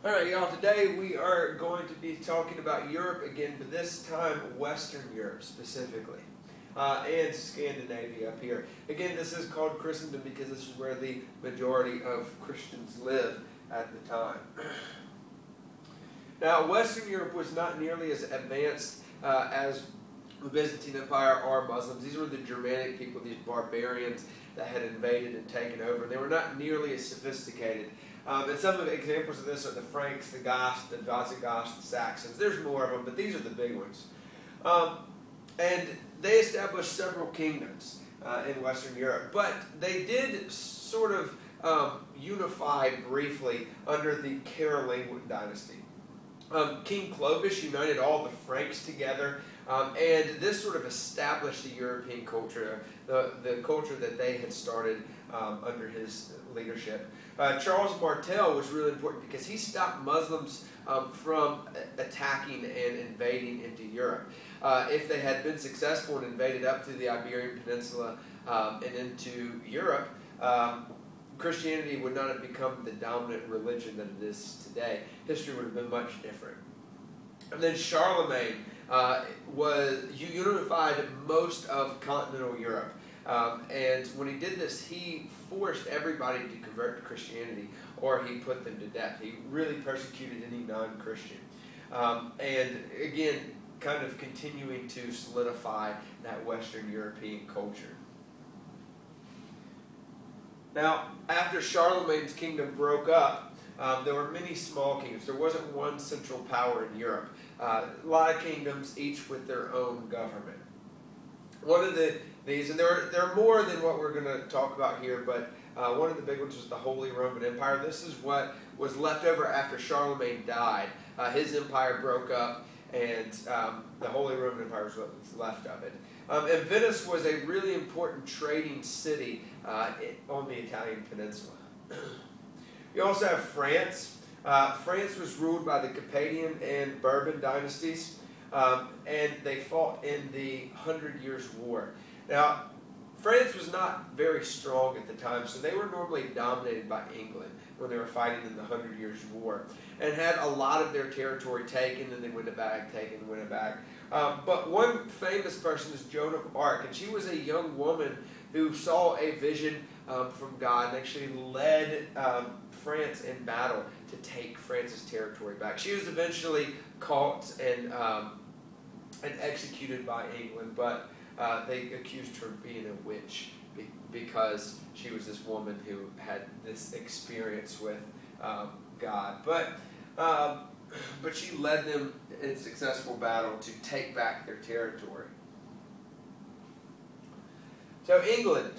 Alright, y'all, today we are going to be talking about Europe again, but this time Western Europe specifically, and Scandinavia up here. Again, this is called Christendom because this is where the majority of Christians live at the time. Now, Western Europe was not nearly as advanced as the Byzantine Empire or Muslims. These were the Germanic people, these barbarians that had invaded and taken over. They were not nearly as sophisticated. And some of the examples of this are the Franks, the Goths, the Visigoths, the Saxons. There's more of them, but these are the big ones. And they established several kingdoms in Western Europe, but they did sort of unify briefly under the Carolingian dynasty. King Clovis united all the Franks together, and this sort of established the European culture, the culture that they had started under his leadership. Charles Martel was really important because he stopped Muslims from attacking and invading into Europe. If they had been successful and invaded up to the Iberian Peninsula and into Europe, Christianity would not have become the dominant religion that it is today. History would have been much different. And then Charlemagne unified most of continental Europe. And when he did this, he forced everybody to convert to Christianity, or he put them to death. He really persecuted any non-Christian. And again, kind of continuing to solidify that Western European culture. Now, after Charlemagne's kingdom broke up, there were many small kingdoms. There wasn't one central power in Europe. A lot of kingdoms, each with their own government. One of these, and there are more than what we're going to talk about here, but one of the big ones was the Holy Roman Empire. This is what was left over after Charlemagne died. His empire broke up, and the Holy Roman Empire was what was left of it. And Venice was a really important trading city on the Italian peninsula. You also have France. France was ruled by the Carpathian and Bourbon dynasties, and they fought in the 100 Years' War. Now, France was not very strong at the time, so they were normally dominated by England when they were fighting in the 100 Years' War, and had a lot of their territory taken, and they went it back, taken, went it back. But one famous person is Joan of Arc, and she was a young woman who saw a vision from God and actually led France in battle to take France's territory back. She was eventually caught and executed by England, but they accused her of being a witch because she was this woman who had this experience with God. But she led them in successful battle to take back their territory. So England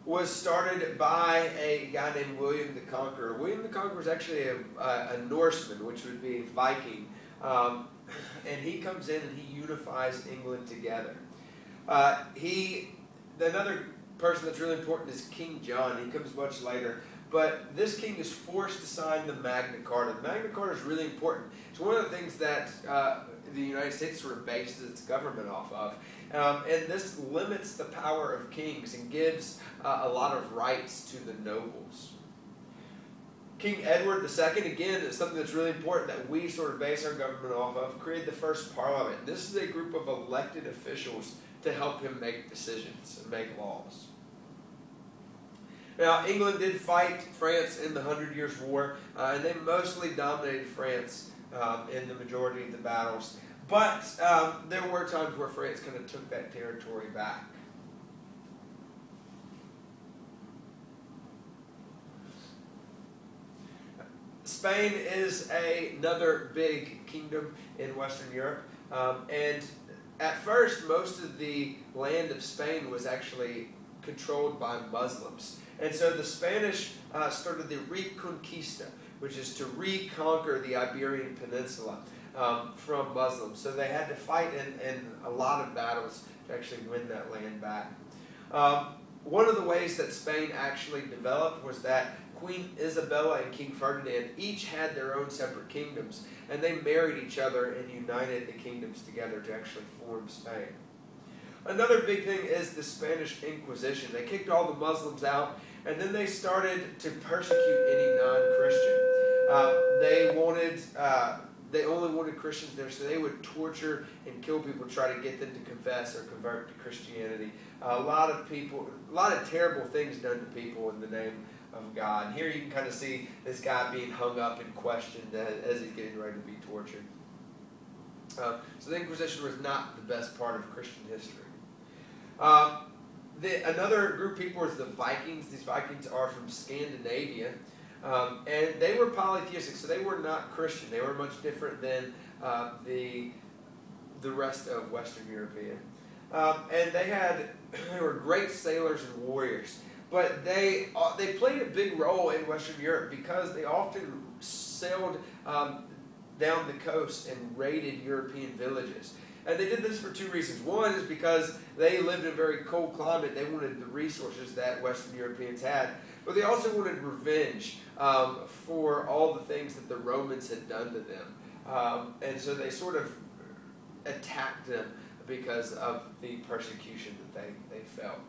was started by a guy named William the Conqueror. William the Conqueror was actually a Norseman, which would be Viking. And he comes in and he unifies England together. Another person that's really important is King John. He comes much later. But this king is forced to sign the Magna Carta. The Magna Carta is really important. It's one of the things that the United States sort of bases its government off of. And this limits the power of kings and gives a lot of rights to the nobles. King Edward II, again, is something that's really important that we sort of base our government off of, created the first parliament. This is a group of elected officials to help him make decisions and make laws. Now, England did fight France in the 100 Years' War, and they mostly dominated France in the majority of the battles. But there were times where France kind of took that territory back. Spain is another big kingdom in Western Europe, and at first most of the land of Spain was actually controlled by Muslims. And so the Spanish started the Reconquista, which is to reconquer the Iberian Peninsula from Muslims. So they had to fight in a lot of battles to actually win that land back. One of the ways that Spain actually developed was that Queen Isabella and King Ferdinand each had their own separate kingdoms, and they married each other and united the kingdoms together to actually form Spain. Another big thing is the Spanish Inquisition. They kicked all the Muslims out, and then they started to persecute any non-Christian. They only wanted Christians there, so they would torture and kill people to try to get them to confess or convert to Christianity. A lot of terrible things done to people in the name of God. And here you can kind of see this guy being hung up and questioned as he's getting ready to be tortured. So the Inquisition was not the best part of Christian history. Another group of people was the Vikings. These Vikings are from Scandinavia. And they were polytheistic, so they were not Christian. They were much different than the rest of Western European. And they were great sailors and warriors. But they played a big role in Western Europe because they often sailed down the coast and raided European villages. And they did this for two reasons. One is because they lived in a very cold climate. They wanted the resources that Western Europeans had. But they also wanted revenge for all the things that the Romans had done to them. And so they sort of attacked them because of the persecution that they felt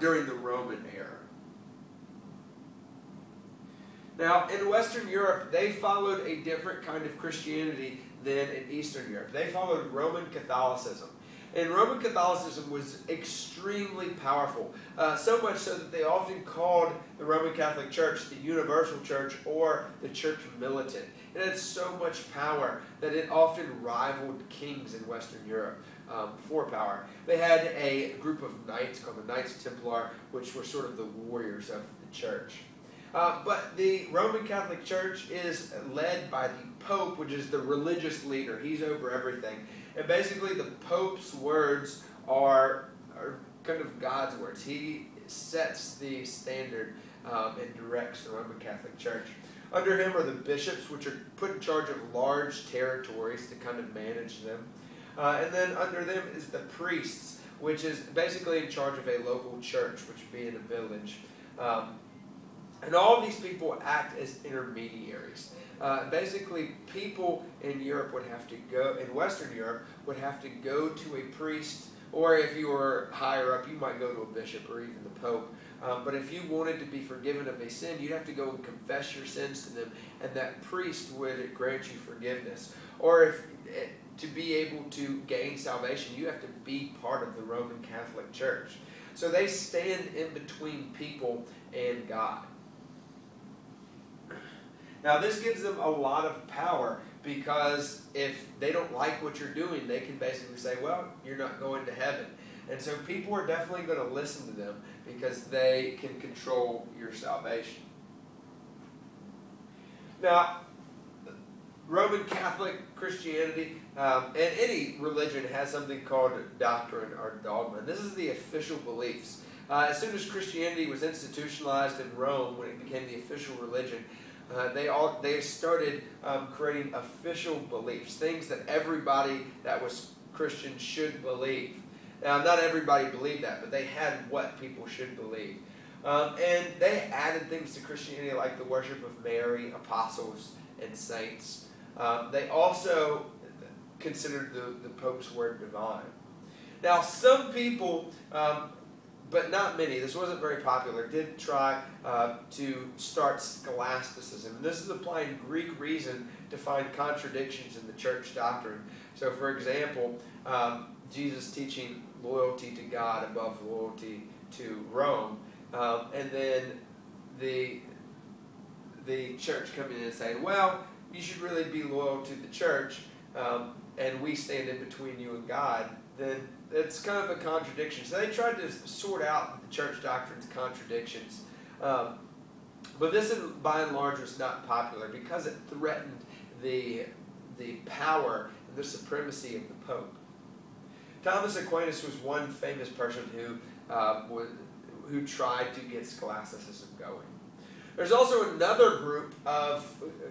during the Roman era. Now, in Western Europe, they followed a different kind of Christianity than in Eastern Europe. They followed Roman Catholicism. And Roman Catholicism was extremely powerful, so much so that they often called the Roman Catholic Church the Universal Church or the Church Militant. It had so much power that it often rivaled kings in Western Europe for power. They had a group of knights called the Knights Templar, which were sort of the warriors of the church. But the Roman Catholic Church is led by the Pope, which is the religious leader. He's over everything. And basically the Pope's words are kind of God's words. He sets the standard and directs the Roman Catholic Church. Under him are the bishops, which are put in charge of large territories to kind of manage them. And then under them is the priests, which is basically in charge of a local church, which would be in a village. And all of these people act as intermediaries. Basically, people in Europe would have to go, in Western Europe, would have to go to a priest, or if you were higher up, you might go to a bishop or even the Pope. But if you wanted to be forgiven of a sin, you'd have to go and confess your sins to them, and that priest would grant you forgiveness. Or if to be able to gain salvation, you have to be part of the Roman Catholic Church. So they stand in between people and God. Now, this gives them a lot of power because if they don't like what you're doing, they can basically say, well, you're not going to heaven. And so people are definitely going to listen to them because they can control your salvation. Now, Roman Catholic Christianity and any religion has something called doctrine or dogma. This is the official beliefs. As soon as Christianity was institutionalized in Rome, when it became the official religion, they started creating official beliefs, things that everybody that was Christian should believe. Now, not everybody believed that, but they had what people should believe. And they added things to Christianity like the worship of Mary, apostles, and saints. They also considered the Pope's word divine. Now, some people, but not many, this wasn't very popular, did try to start scholasticism. And this is applying Greek reason to find contradictions in the church doctrine. So, for example, Jesus teaching loyalty to God above loyalty to Rome. And then the church coming in and saying, well, you should really be loyal to the church, and we stand in between you and God, then it's kind of a contradiction. So they tried to sort out the church doctrine's contradictions. But this, by and large, was not popular because it threatened the power and the supremacy of the Pope. Thomas Aquinas was one famous person who tried to get scholasticism going. There's also another group of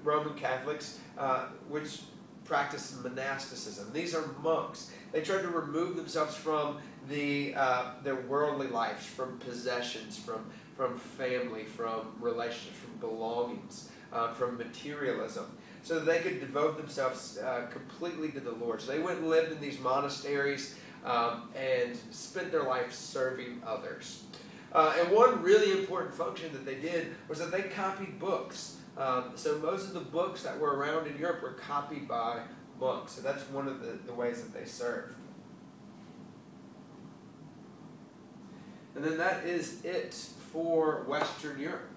Roman Catholics which practice monasticism. These are monks. They tried to remove themselves from their worldly lives, from possessions, from family, from relationships, from belongings, from materialism, so that they could devote themselves completely to the Lord. So they went and lived in these monasteries and spent their life serving others. And one really important function that they did was that they copied books. So most of the books that were around in Europe were copied by monks. So that's one of the ways that they served. And then that is it for Western Europe.